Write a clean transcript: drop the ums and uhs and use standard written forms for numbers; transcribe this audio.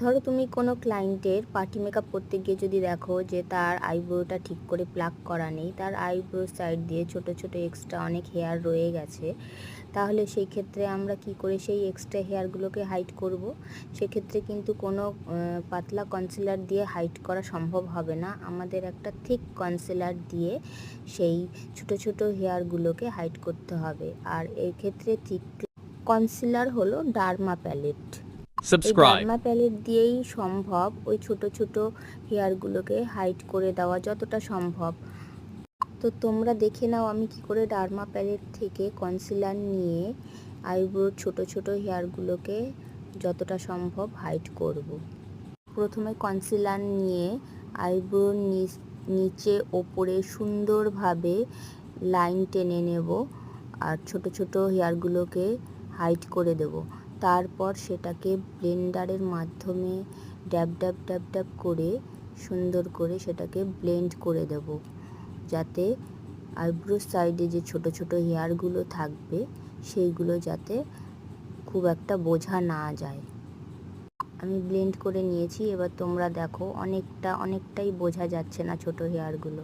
ধরো তুমি কোনো ক্লায়েন্টের পার্টি মেকআপ করতে গিয়ে যদি দেখো যে তার আইব্রোটা ঠিক করে প্লাক করা নেই, তার আইব্রো সাইড দিয়ে ছোট ছোট এক্সট্রা অনেক হেয়ার রয়ে গেছে, তাহলে সেই ক্ষেত্রে আমরা কি করে সেই এক্সট্রা হেয়ারগুলোকে হাইড করব? সেক্ষেত্রে কিন্তু কোনো পাতলা কনসিলার দিয়ে হাইড করা সম্ভব হবে না। আমাদের একটা থিক কনসিলার দিয়ে সেই ছোট ছোট হেয়ারগুলোকে হাইড করতে হবে। আর এই ক্ষেত্রে থিক কনসিলার হলো ডার্মা প্যালেট। এই ডার্মা প্যালেট দিয়েই সম্ভব ওই ছোট ছোট হেয়ারগুলোকে হাইড করে দেওয়া যতটা সম্ভব। তো তোমরা দেখে নাও আমি কি করে ডার্মা প্যালেট থেকে কনসিলার নিয়ে আইব্রোর ছোট ছোট হেয়ারগুলোকে যতটা সম্ভব হাইড করব। প্রথমে কনসিলার নিয়ে আইব্রোর নিচে ওপরে সুন্দরভাবে লাইন টেনে নেব আর ছোট ছোট হেয়ারগুলোকে হাইড করে দেব। তারপর সেটাকে ব্লেন্ডারের মাধ্যমে ড্যাব ড্যাব ড্যাব ড্যাব করে সুন্দর করে সেটাকে ব্লেন্ড করে দেব, যাতে আইব্রোর সাইডে যে ছোট ছোট হেয়ারগুলো থাকবে সেইগুলো যাতে খুব একটা বোঝা না যায়। আমি ব্লেন্ড করে নিয়েছি, এবার তোমরা দেখো অনেকটাই বোঝা যাচ্ছে না ছোট হেয়ারগুলো।